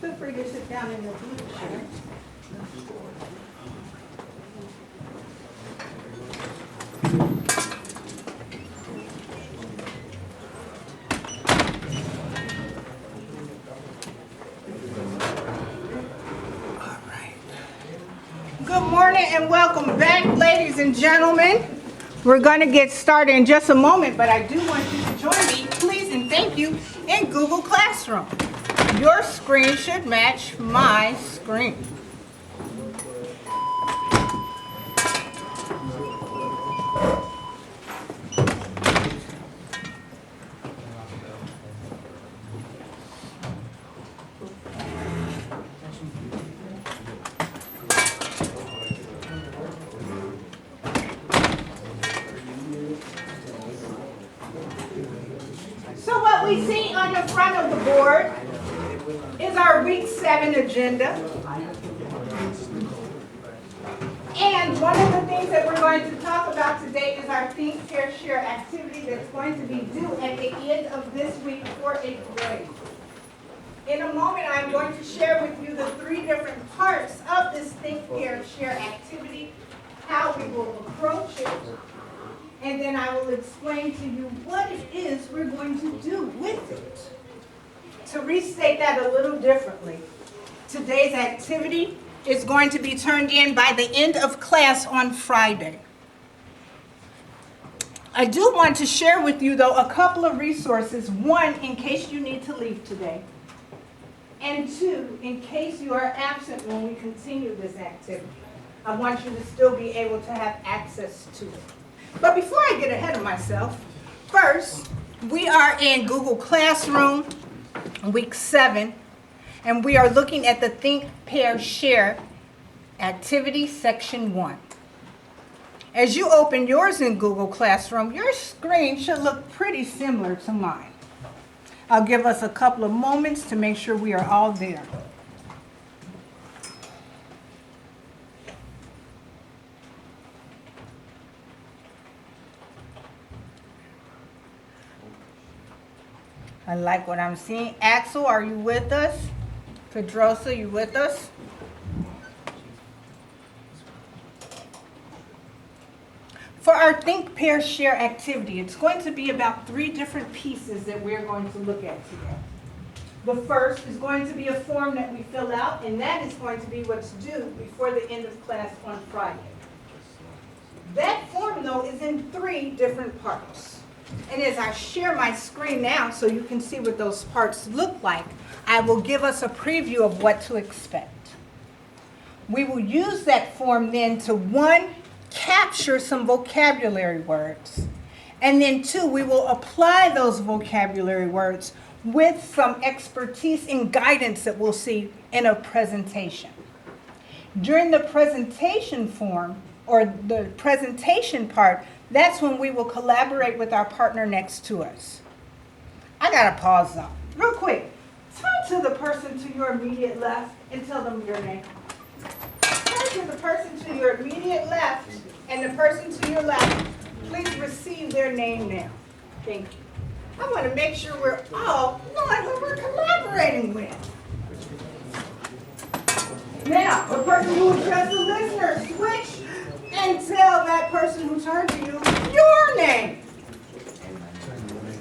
Feel free to sit down in the booth chair. Good morning and welcome back, ladies and gentlemen. We're going to get started in just a moment, but I do want you to join me, please and thank you, in Google Classroom. Your screen should match my screen. So what we see on the front of the board is our week 7 agenda. And one of the things that we're going to talk about today is our Think, Pair, Share activity that's going to be due at the end of this week for 8th grade. In a moment, I'm going to share with you the 3 different parts of this Think, Pair, Share activity, how we will approach it, and then I will explain to you what it is we're going to do with it. To restate that a little differently, today's activity is going to be turned in by the end of class on Friday. I do want to share with you, though, a couple of resources. 1, in case you need to leave today. And 2, in case you are absent when we continue this activity. I want you to still be able to have access to it. But before I get ahead of myself, first, we are in Google Classroom, week 7, and we are looking at the Think, Pair, Share activity, section 1. As you open yours in Google Classroom, your screen should look pretty similar to mine. I'll give us a couple of moments to make sure we are all there. I like what I'm seeing. Axel, are you with us? Pedrosa, you with us? For our Think, Pair, Share activity, it's going to be about 3 different pieces that we're going to look at today. The first is going to be a form that we fill out, and that is going to be what's due before the end of class on Friday. That form, though, is in 3 different parts. And as I share my screen now so you can see what those parts look like, I will give us a preview of what to expect. We will use that form then to 1, capture some vocabulary words. And then 2, we will apply those vocabulary words with some expertise and guidance that we'll see in a presentation. During the presentation form, or the presentation part, that's when we will collaborate with our partner next to us. I gotta pause though, real quick. Turn to the person to your immediate left and tell them your name. Turn to the person to your immediate left and the person to your left. Please receive their name now. Thank you. I want to make sure we're all knowing who we're collaborating with. Now, the person who addressed the listener, switch and tell that person who turned to you your name.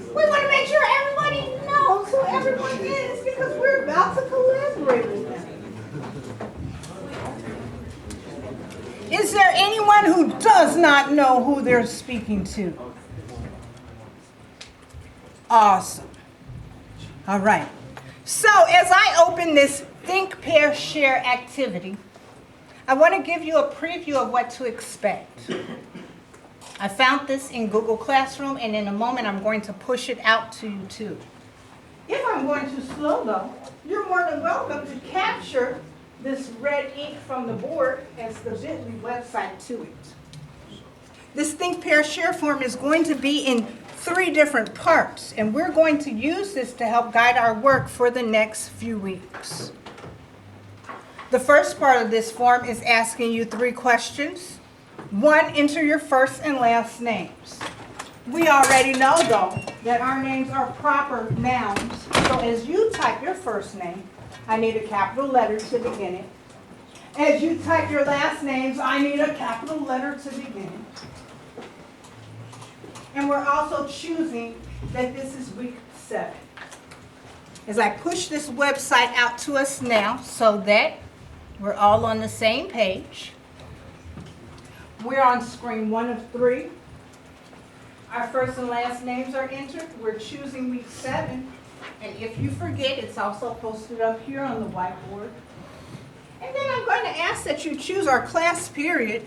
We want to make sure everybody knows who everyone is because we're about to collaborate with them. Is there anyone who does not know who they're speaking to? Awesome. All right. So as I open this Think, Pair, Share activity, I want to give you a preview of what to expect. I found this in Google Classroom, and in a moment I'm going to push it out to you too. If I'm going too slow though, you're more than welcome to capture this red ink from the board as the Bitly website to it. This Think, Pair, Share form is going to be in 3 different parts, and we're going to use this to help guide our work for the next few weeks. The first part of this form is asking you 3 questions. 1, enter your first and last names. We already know, though, that our names are proper nouns. So as you type your first name, I need a capital letter to begin it. As you type your last names, I need a capital letter to begin it. And we're also choosing that this is week 7. As I push this website out to us now so that we're all on the same page. We're on screen 1 of 3. Our first and last names are entered. We're choosing week 7. And if you forget, it's also posted up here on the whiteboard. And then I'm going to ask that you choose our class period,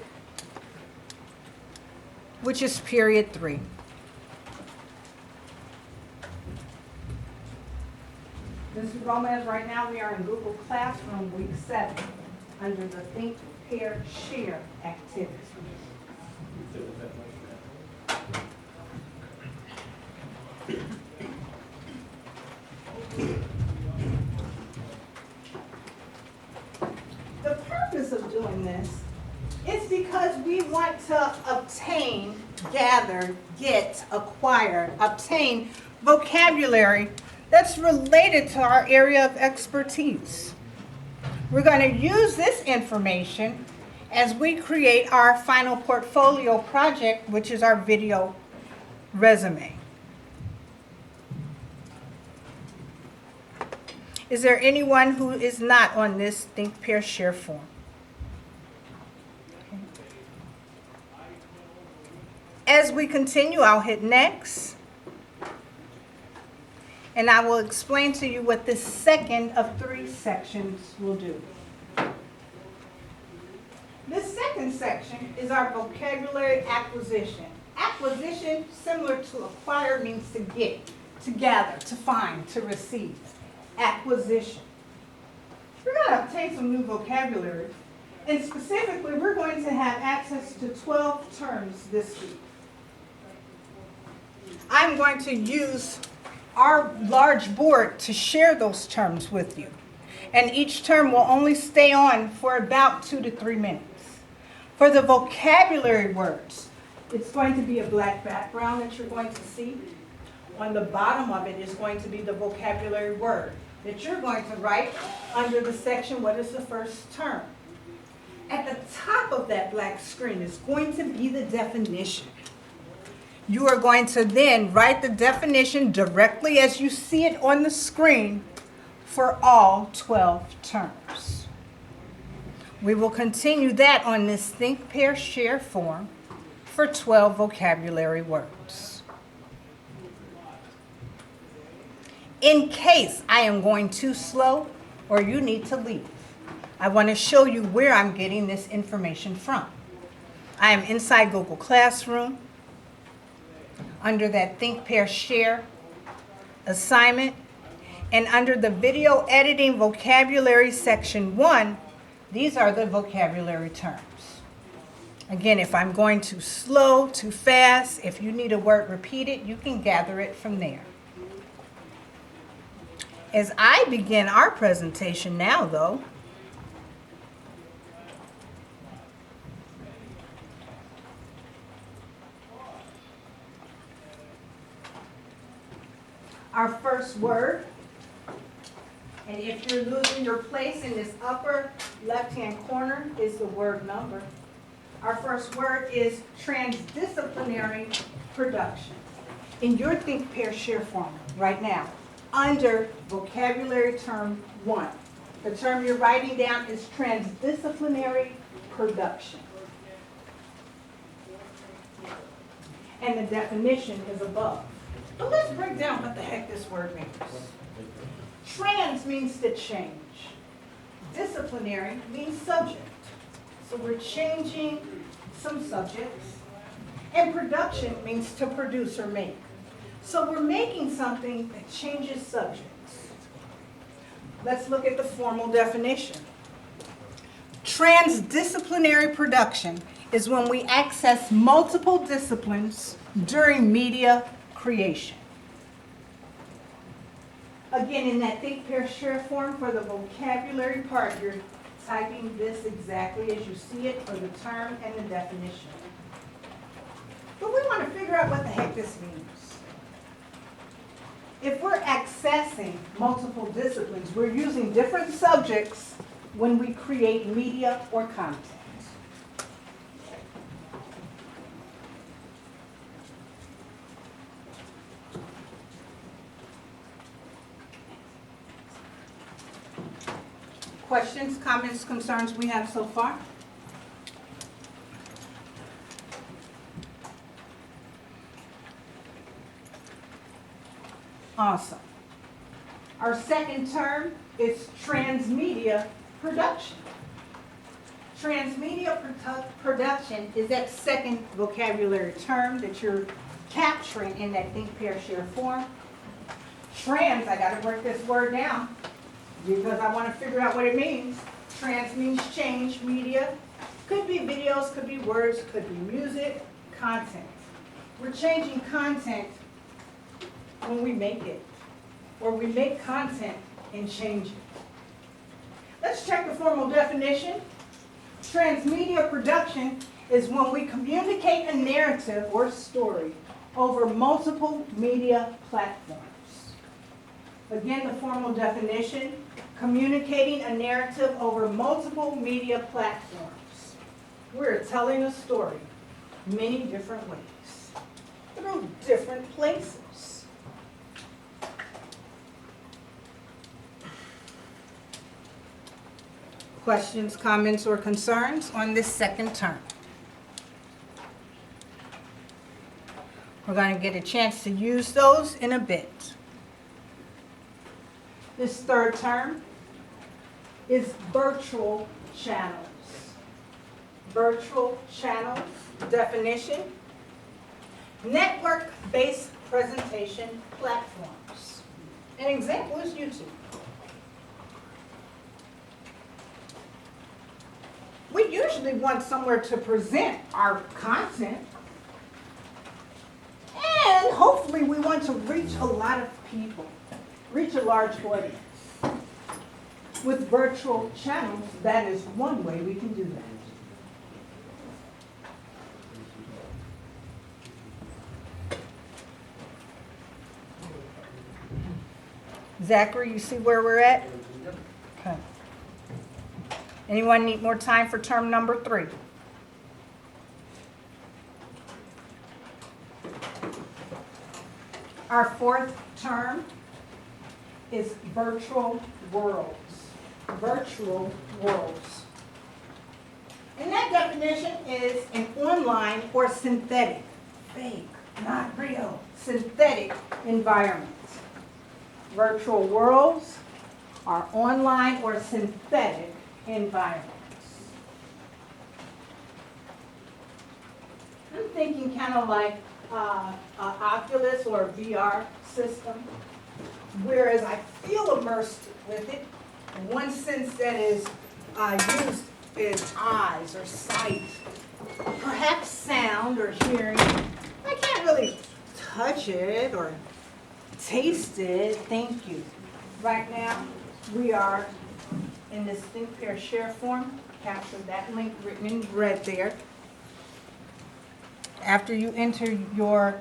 which is period 3. Mr. Gomez, right now we are in Google Classroom week 7 under the Think, Pair, Share activity. The purpose of doing this is because we want to obtain, gather, get, acquire, obtain vocabulary that's related to our area of expertise. We're going to use this information as we create our final portfolio project, which is our video resume. Is there anyone who is not on this Think, Pair, Share form? Okay. As we continue, I'll hit next. And I will explain to you what this second of 3 sections will do. This second section is our vocabulary acquisition. Acquisition, similar to acquire, means to get, to gather, to find, to receive. Acquisition. We're going to obtain some new vocabulary, and specifically, we're going to have access to 12 terms this week. I'm going to use our large board to share those terms with you, and each term will only stay on for about 2 to 3 minutes. For the vocabulary words, it's going to be a black background that you're going to see. On the bottom of it is going to be the vocabulary word that you're going to write under the section, what is the first term? At the top of that black screen is going to be the definition. You are going to then write the definition directly as you see it on the screen for all 12 terms. We will continue that on this Think, Pair, Share form for 12 vocabulary words. In case I am going too slow or you need to leave, I want to show you where I'm getting this information from. I am inside Google Classroom under that Think, Pair, Share assignment, and under the Video Editing Vocabulary Section 1, these are the vocabulary terms. Again, if I'm going too slow, too fast, if you need a word repeated, you can gather it from there. As I begin our presentation now, though, our first word, and if you're losing your place in this upper left-hand corner, is the word number. Our first word is transdisciplinary production. In your Think, Pair, Share form right now, under vocabulary term 1, the term you're writing down is transdisciplinary production. And the definition is above. So let's break down what the heck this word means. Trans means to change. Disciplinary means subject. So we're changing some subjects. And production means to produce or make. So we're making something that changes subjects. Let's look at the formal definition. Transdisciplinary production is when we access multiple disciplines during media creation. Again, in that Think, Pair, Share form for the vocabulary part, you're typing this exactly as you see it for the term and the definition. But we want to figure out what the heck this means. If we're accessing multiple disciplines, we're using different subjects when we create media or content. Questions, comments, concerns we have so far? Awesome. Our second term is transmedia production. Transmedia production is that second vocabulary term that you're capturing in that think, pair, share form. Trans, I got to break this word down because I want to figure out what it means. Trans means change, media. Could be videos, could be words, could be music, content. We're changing content when we make it, or we make content and change it. Let's check the formal definition. Transmedia production is when we communicate a narrative or story over multiple media platforms. Again, the formal definition, communicating a narrative over multiple media platforms. We're telling a story many different ways, through different places. Questions, comments, or concerns on this second term? We're going to get a chance to use those in a bit. This third term is virtual channels. Virtual channels, definition, network-based presentation platforms. An example is YouTube. We usually want somewhere to present our content, and hopefully we want to reach a lot of people, reach a large audience. With virtual channels, that is one way we can do that. Zachary, you see where we're at? Okay. Anyone need more time for term number 3? Our fourth term is virtual worlds. Virtual worlds. And that definition is an online or synthetic, fake, not real, synthetic environment. Virtual worlds are online or synthetic environments. I'm thinking kind of like an Oculus or a VR system, whereas I feel immersed with it. One sense that is used is eyes or sight, perhaps sound or hearing. I can't really touch it or taste it. Thank you. Right now, we are in this think, pair, share form. Capture that link written in red there. After you enter your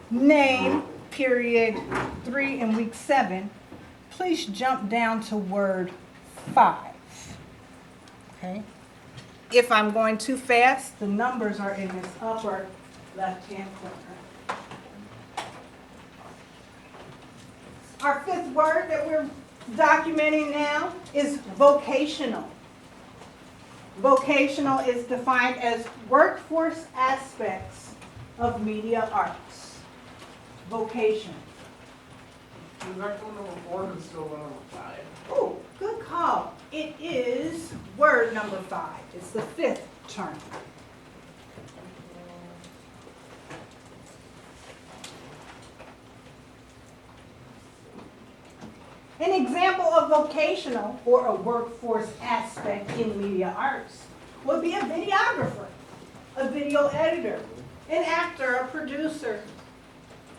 name, period 3 in week 7, please jump down to word 5. Okay? If I'm going too fast, the numbers are in this upper left-hand corner. Our fifth word that we're documenting now is vocational. Vocational is defined as workforce aspects of media arts. Vocation. Is that one number 4 and still one number 5? Oh, good call. It is word number 5. It's the fifth term. An example of vocational or a workforce aspect in media arts would be a videographer, a video editor, an actor, a producer,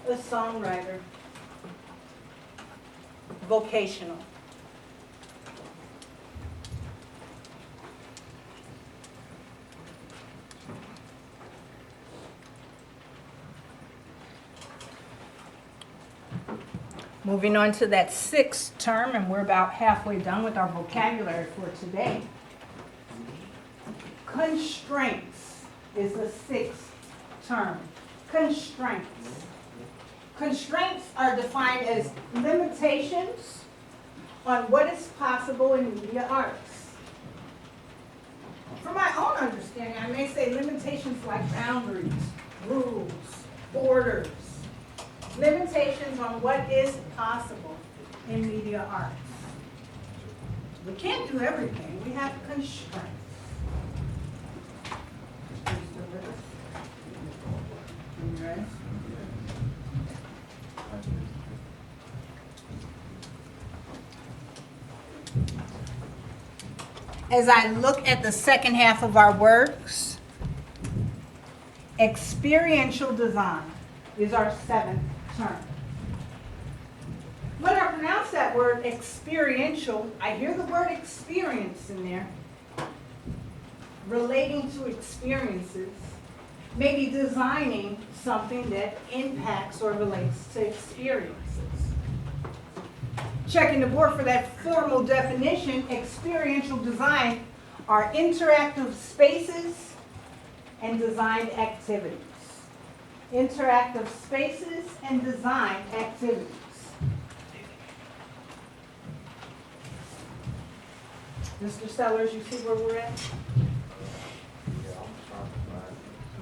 a songwriter. Vocational. Moving on to that sixth term, and we're about halfway done with our vocabulary for today. Constraints is the sixth term. Constraints. Constraints are defined as limitations on what is possible in media arts. From my own understanding, I may say limitations like boundaries, rules, borders, limitations on what is possible in media arts. We can't do everything. We have constraints. Okay. As I look at the second half of our works, experiential design is our seventh term. When I pronounce that word experiential, I hear the word experience in there, relating to experiences, maybe designing something that impacts or relates to experiences. Checking the board for that formal definition, experiential design are interactive spaces and designed activities. Interactive spaces and design activities. Mr. Sellers, you see where we're at?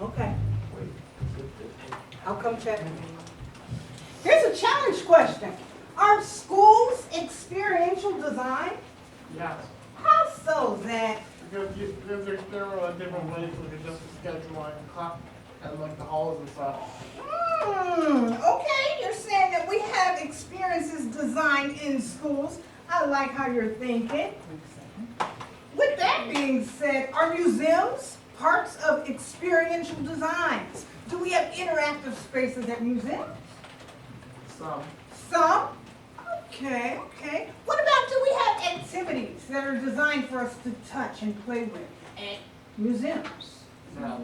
Okay. I'll come check. Here's a challenge question. Are schools experiential design? Yes. How so, Zach? Because there are different ways we could just schedule and like the halls and stuff. Okay, you're saying that we have experiences designed in schools. I like how you're thinking. With that being said, are museums parts of experiential designs? Do we have interactive spaces at museums? Some? Okay. What about, do we have activities that are designed for us to touch and play with at museums? No.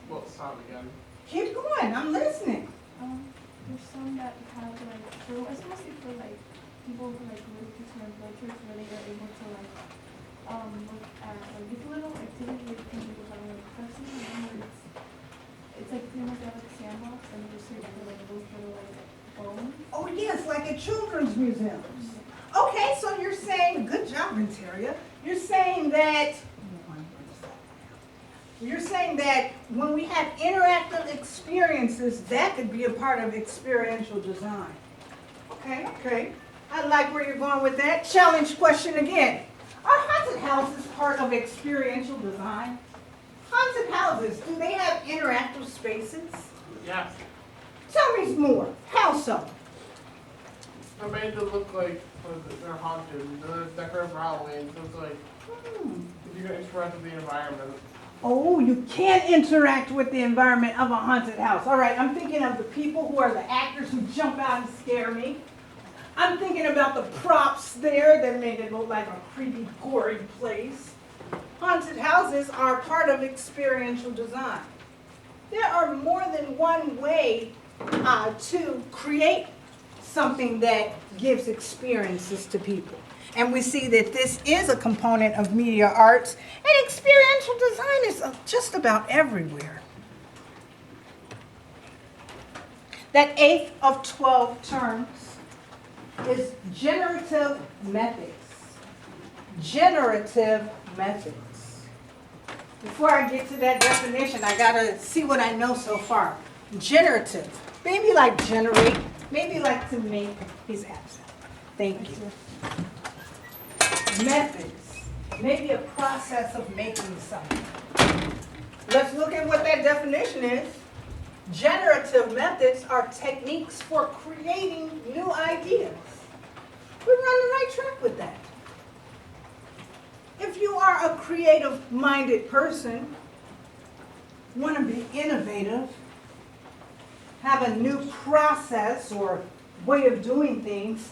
Well, stop again. Keep going, I'm listening. There's some that have like, so it's mostly for like people who like really teach lectures where they are able to like look at like it's a little activity where you can do about like I've seen one where it's like pretty much like a sandbox and you just search for like those little like bones. Oh yes, like at children's museums. Okay, so you're saying, good job, Renteria. You're saying that when we have interactive experiences, that could be a part of experiential design. Okay. I like where you're going with that. Challenge question again. Are haunted houses part of experiential design? Haunted houses, do they have interactive spaces? Yes. Tell me more. How so? They're made to look like they're haunted. They're decorated for Halloween, so it's like if you can interact with the environment. Oh, you can't interact with the environment of a haunted house. All right, I'm thinking of the people who are the actors who jump out and scare me. I'm thinking about the props there that make it look like a creepy, gory place. Haunted houses are part of experiential design. There are more than one way to create something that gives experiences to people. And we see that this is a component of media arts, and experiential design is just about everywhere. That 8th of 12 terms is generative methods. Generative methods. Before I get to that definition, I gotta see what I know so far. Generative, maybe like generate, maybe like to make. He's absent. Thank you. Methods, maybe a process of making something. Let's look at what that definition is. Generative methods are techniques for creating new ideas. We're on the right track with that. If you are a creative-minded person, want to be innovative, have a new process or way of doing things,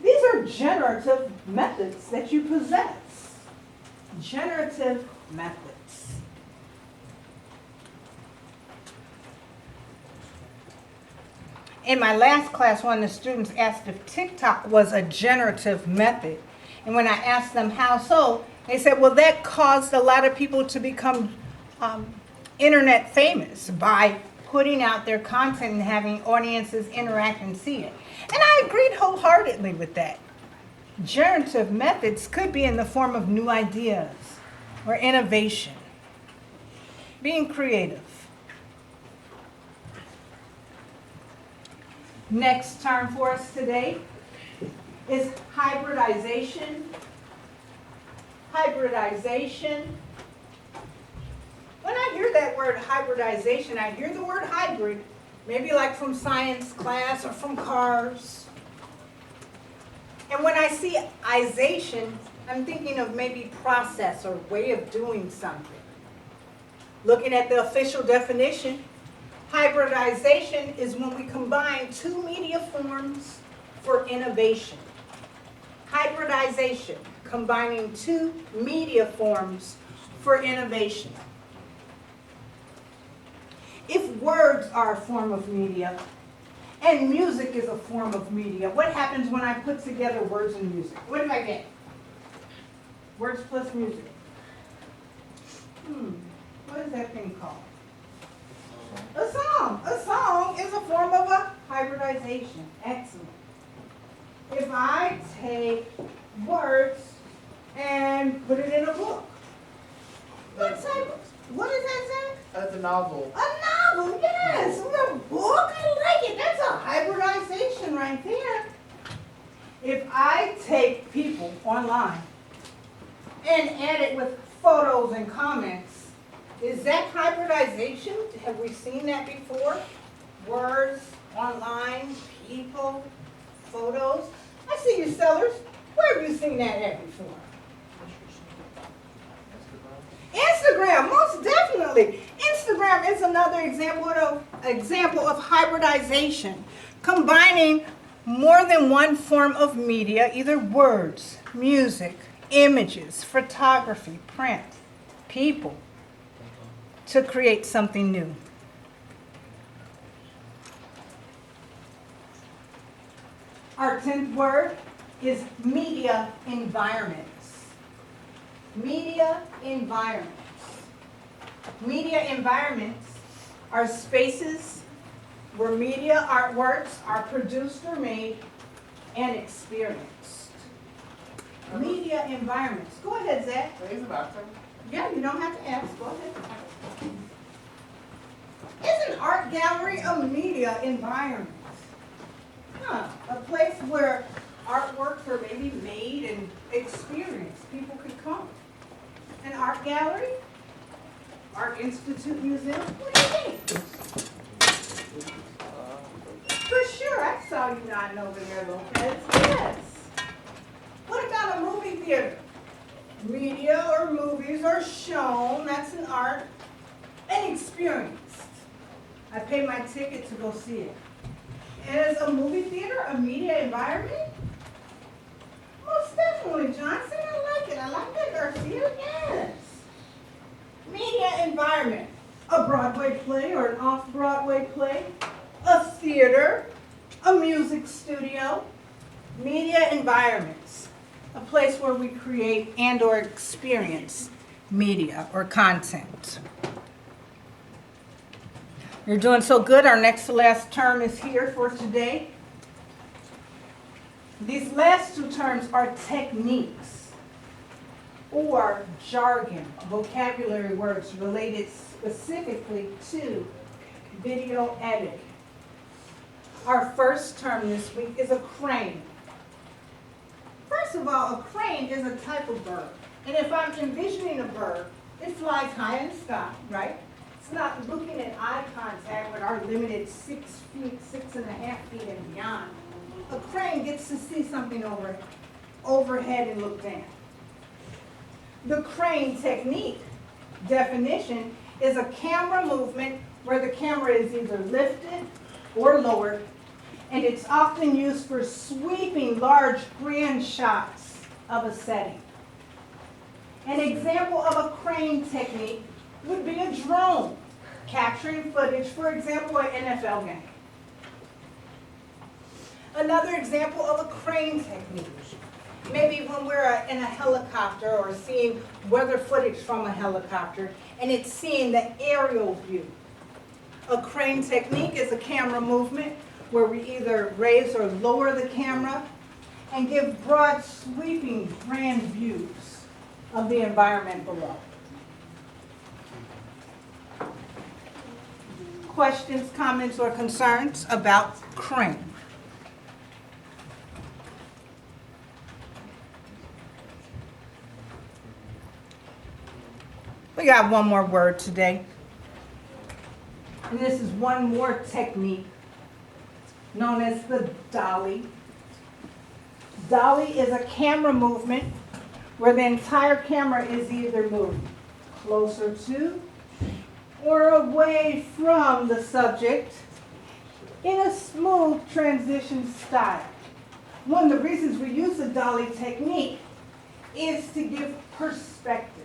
these are generative methods that you possess. Generative methods. In my last class, one of the students asked if TikTok was a generative method. And when I asked them how so, they said, well, that caused a lot of people to become internet famous by putting out their content and having audiences interact and see it. And I agreed wholeheartedly with that. Generative methods could be in the form of new ideas or innovation, being creative. Next term for us today is hybridization. Hybridization. When I hear that word hybridization, I hear the word hybrid, maybe like from science class or from cars. And when I see ization, I'm thinking of maybe process or way of doing something. Looking at the official definition, hybridization is when we combine two media forms for innovation. Hybridization, combining two media forms for innovation. If words are a form of media and music is a form of media, what happens when I put together words and music? What do I get? Words plus music. What is that thing called? A song. A song is a form of a hybridization. Excellent. If I take words and put it in a book, what is that, Zach? That's a novel. A novel, yes. A book, I like it. That's a hybridization right there. If I take people online and add it with photos and comments, is that hybridization? Have we seen that before? Words, online, people, photos. I see you sellers. Where have you seen that at before? Instagram, most definitely. Instagram is another example of hybridization, combining more than one form of media, either words, music, images, photography, print, people, to create something new. Our 10th word is media environments. Media environments. Media environments are spaces where media artworks are produced or made and experienced. Media environments. Go ahead, Zach. Is the bathroom? Yeah, you don't have to ask. Go ahead. Is an art gallery a media environment? A place where artworks are maybe made and experienced. People could come. An art gallery? Art Institute Museum? What do you think? For sure, I saw you nodding over there, Lopez. Yes. What about a movie theater? Media or movies are shown, that's an art, and experienced. I pay my ticket to go see it. Is a movie theater a media environment? Most definitely, Johnson. I like it. I like that, Garcia. Yes. Media environment. A Broadway play or an off-Broadway play. A theater. A music studio. Media environments. A place where we create and or experience media or content. You're doing so good. Our next to last term is here for today. These last two terms are techniques or jargon, vocabulary words related specifically to video editing. Our first term this week is a crane. First of all, a crane is a type of bird. And if I'm envisioning a bird, it flies high in the sky, right? It's not looking at eye contact with our limited 6 feet, 6.5 feet and beyond. A crane gets to see something overhead and look down. The crane technique definition is a camera movement where the camera is either lifted or lowered, and it's often used for sweeping large grand shots of a setting. An example of a crane technique would be a drone capturing footage, for example, an NFL game. Another example of a crane technique. Maybe when we're in a helicopter or seeing weather footage from a helicopter and it's seeing the aerial view. A crane technique is a camera movement where we either raise or lower the camera and give broad sweeping grand views of the environment below. Questions, comments, or concerns about crane? We got one more word today. And this is one more technique known as the dolly. Dolly is a camera movement where the entire camera is either moved closer to or away from the subject in a smooth transition style. One of the reasons we use the dolly technique is to give perspective.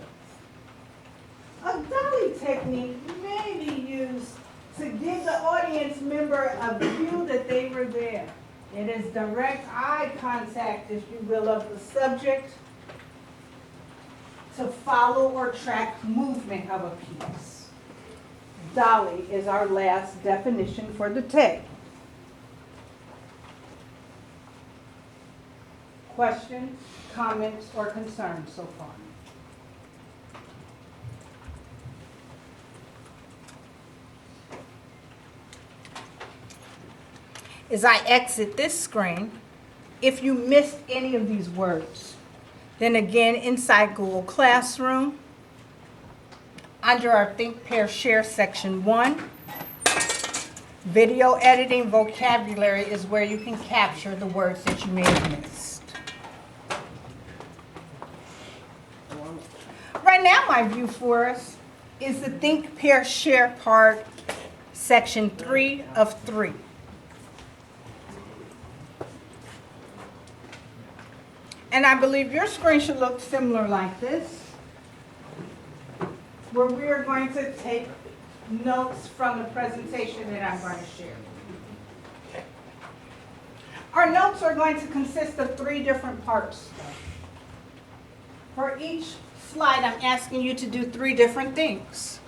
A dolly technique may be used to give the audience member a view that they were there. It is direct eye contact, if you will, of the subject to follow or track movement of a piece. Dolly is our last definition for the day. Questions, comments, or concerns so far? As I exit this screen, if you missed any of these words, then again inside Google Classroom, under our Think, Pair, Share section 1, video editing vocabulary is where you can capture the words that you may have missed. Right now my view for us is the Think, Pair, Share part, section 3 of 3. And I believe your screen should look similar like this, where we are going to take notes from the presentation that I'm going to share. Our notes are going to consist of 3 different parts. For each slide, I'm asking you to do 3 different things.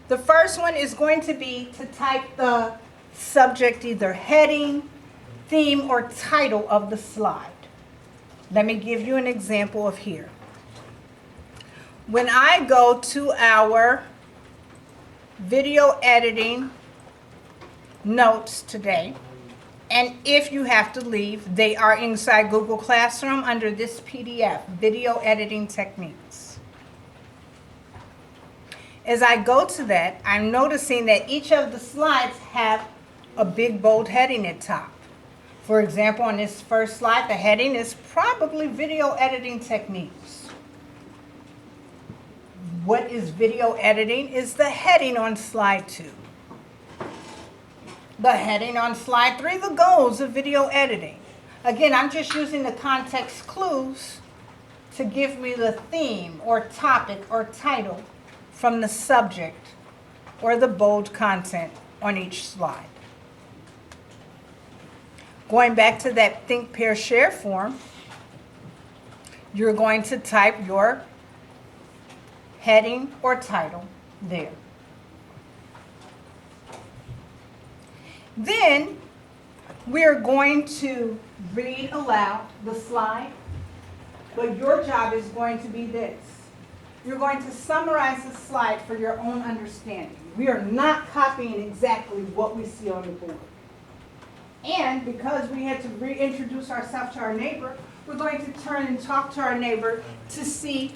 The first one is going to be to type the subject, either heading, theme, or title of the slide. Let me give you an example of here. When I go to our video editing notes today, and if you have to leave, they are inside Google Classroom under this PDF, Video Editing Techniques. As I go to that, I'm noticing that each of the slides have a big bold heading at top. For example, on this first slide, the heading is probably Video Editing Techniques. What is video editing? Is the heading on slide 2. The heading on slide 3, the goals of video editing. Again, I'm just using the context clues to give me the theme or topic or title from the subject or the bold content on each slide. Going back to that Think, Pair, Share form, you're going to type your heading or title there. Then we're going to read aloud the slide, but your job is going to be this. You're going to summarize the slide for your own understanding. We are not copying exactly what we see on the board. And because we had to reintroduce ourselves to our neighbor, we're going to turn and talk to our neighbor to see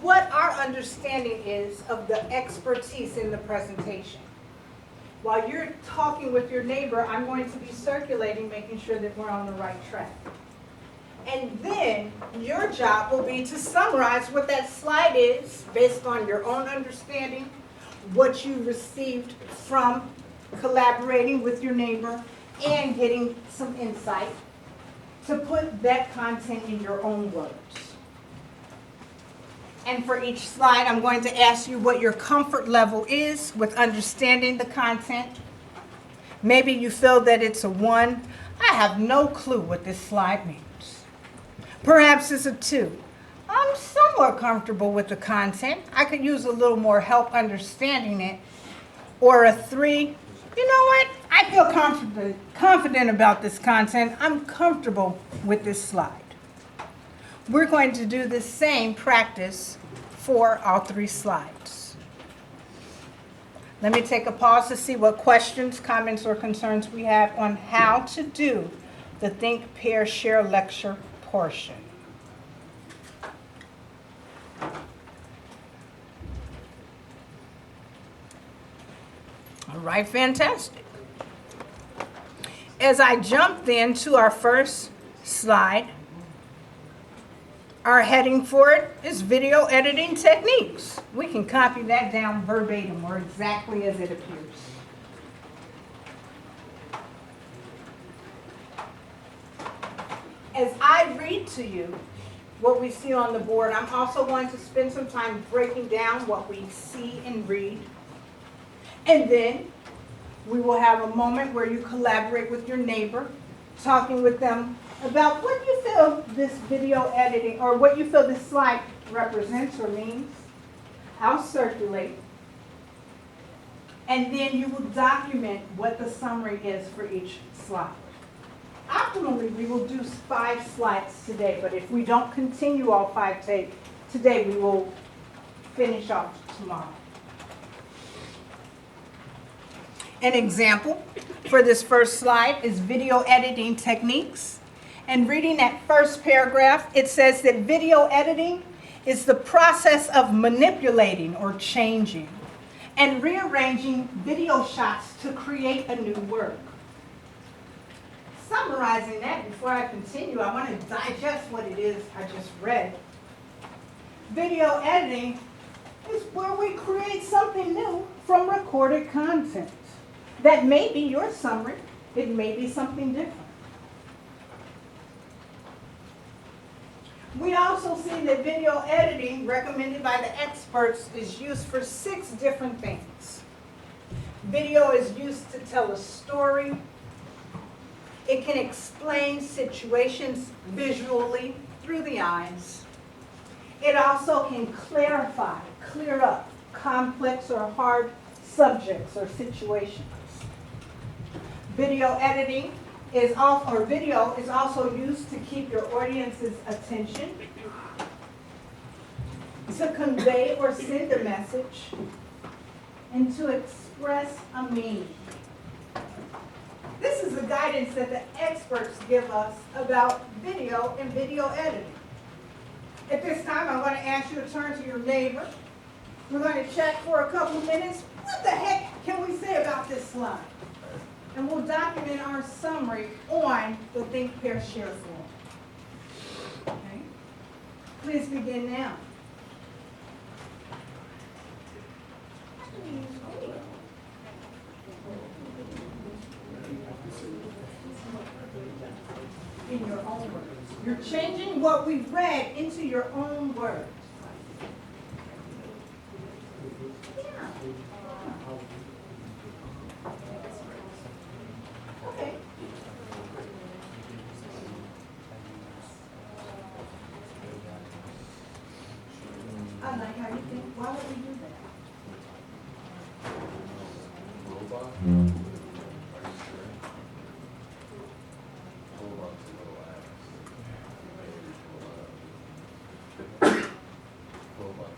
what our understanding is of the expertise in the presentation. While you're talking with your neighbor, I'm going to be circulating, making sure that we're on the right track. And then your job will be to summarize what that slide is based on your own understanding, what you received from collaborating with your neighbor, and getting some insight to put that content in your own words. And for each slide, I'm going to ask you what your comfort level is with understanding the content, Maybe you feel that it's a 1. I have no clue what this slide means. Perhaps it's a 2. I'm somewhat comfortable with the content. I could use a little more help understanding it. Or a 3. You know what? I feel confident about this content. I'm comfortable with this slide. We're going to do the same practice for all 3 slides. Let me take a pause to see what questions, comments, or concerns we have on how to do the Think, Pair, Share lecture portion. All right, fantastic. As I jump then to our first slide, our heading for it is video editing techniques. We can copy that down verbatim or exactly as it appears. As I read to you what we see on the board, I'm also going to spend some time breaking down what we see and read. And then we will have a moment where you collaborate with your neighbor, talking with them about what you feel this video editing, or what you feel this slide represents or means. I'll circulate. And then you will document what the summary is for each slide. Optimally, we will do 5 slides today, but if we don't continue all 5 today, we will finish off tomorrow. An example for this first slide is video editing techniques. And reading that first paragraph, it says that video editing is the process of manipulating or changing and rearranging video shots to create a new work. Summarizing that before I continue, I want to digest what it is I just read. Video editing is where we create something new from recorded content. That may be your summary. It may be something different. We also see that video editing, recommended by the experts, is used for 6 different things. Video is used to tell a story. It can explain situations visually through the eyes. It also can clarify, clear up complex or hard subjects or situations. Video editing is also used to keep your audience's attention, to convey or send a message, and to express a meaning. This is the guidance that the experts give us about video and video editing. At this time, I'm going to ask you to turn to your neighbor. We're going to chat for a couple minutes. What the heck can we say about this slide? And we'll document our summary on the Think, Pair, Share form. Okay? Please begin now. In your own words. You're changing what we've read into your own words. Yeah. Okay. I like how you think. Why would we do that? Robot?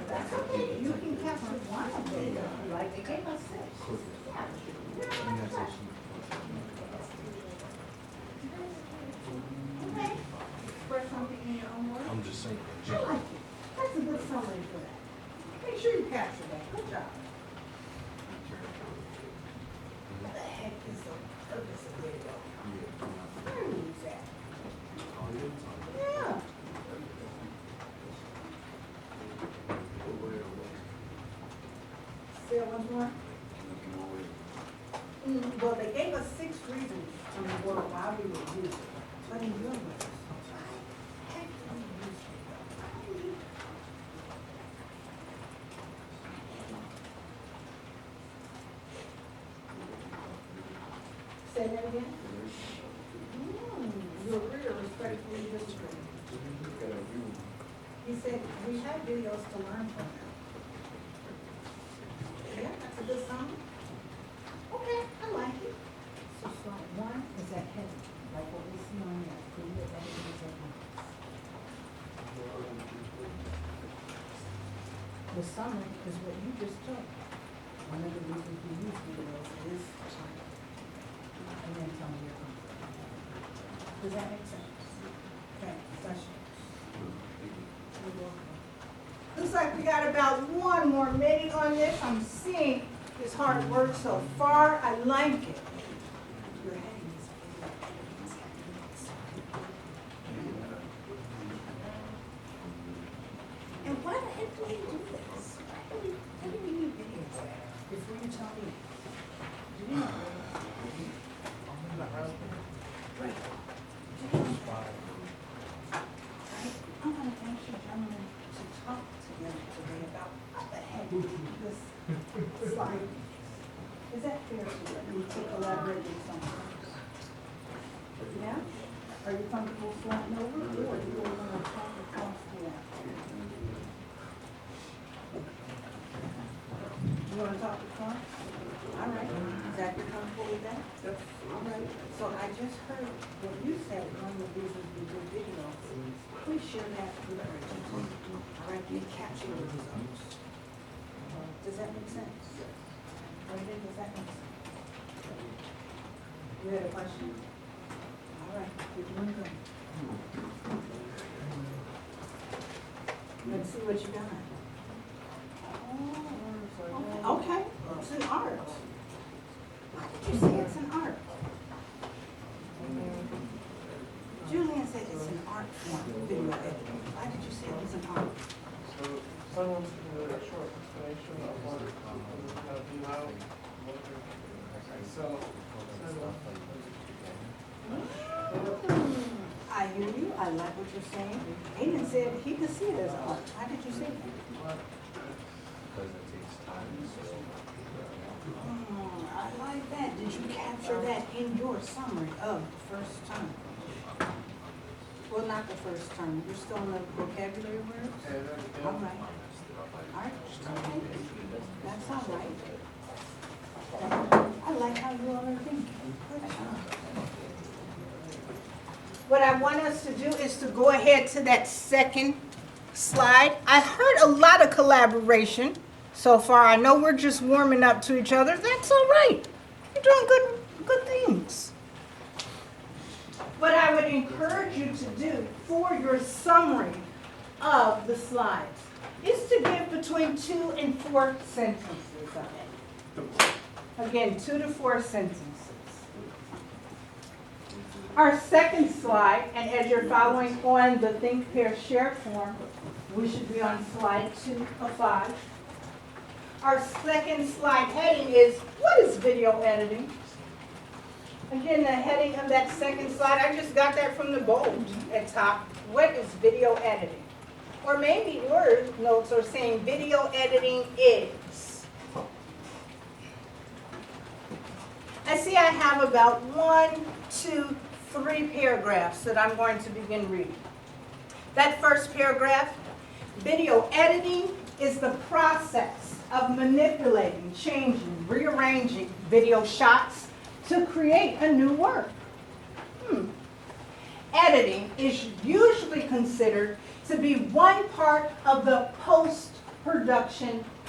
That's okay. You can capture one of them if you like. They gave us 6. Yeah. Okay. Express something in your own words. I'm just saying. I like it. That's a good summary for that. Make sure you capture that. Good job. What the heck is the purpose of video? Where do we use that? Yeah. Say it once more. Well, they gave us 6 reasons on the board why we would use it. But in your words, why heck do we use it? Say that again? You agree or respectfully disagree? He said, we have videos to learn from them. Yeah, that's a good song. Okay, I like it. So slide one is that heading, like what we see on there. Video editing techniques. The summary is what you just took. One of the reasons we use videos is time. And then tell me your comfort. Does that make sense? Okay, questions? You're welcome. Looks like we got about 1 more minute on this. I'm seeing this hard work so far. I like it. Your heading is and why the heck do we do this? Why do we need videos? Before you tell me. Do you know? Right. I'm gonna ask you gentlemen to talk together today about what the heck this slide is. Is that fair to you to collaborate with someone? Yeah? Are you comfortable flying over or do you want to talk across the app? You want to talk across? All right. Is that you're comfortable with that? Yep. All right. So I just heard what you said, one of the reasons we do videos. Please share that with our attention. All right, you capture the results. Does that make sense? Brandon, does that make sense? You had a question? All right, you're doing good. Let's see what you got. Oh, okay, it's an art. Why did you say it's an art? Julian said it's an art form, video editing. Why did you say it was an art? So someone's gonna do a short explanation of what you know. So, I hear you, I like what you're saying. Aiden said he could see it as art. Why did you say that? Because it takes time. I like that. Did you capture that in your summary of the first term? Well, not the first term. You're still in the vocabulary words? All right. All right, okay. That's all right. I like how you all are thinking. Good job. What I want us to do is to go ahead to that second slide. I heard a lot of collaboration so far. I know we're just warming up to each other. That's all right. You're doing good things. What I would encourage you to do for your summary of the slides is to give between 2 and 4 sentences of it. Again, 2 to 4 sentences. Our second slide, and as you're following on the Think, Pair, Share form, we should be on slide 2 of 5. Our second slide heading is, what is video editing? Again, the heading of that second slide, I just got that from the bold at top. What is video editing? Or maybe your notes are saying video editing is. I see I have about 1, 2, 3 paragraphs that I'm going to begin reading. That first paragraph, video editing is the process of manipulating, changing, rearranging video shots to create a new work. Editing is usually considered to be one part of the post-production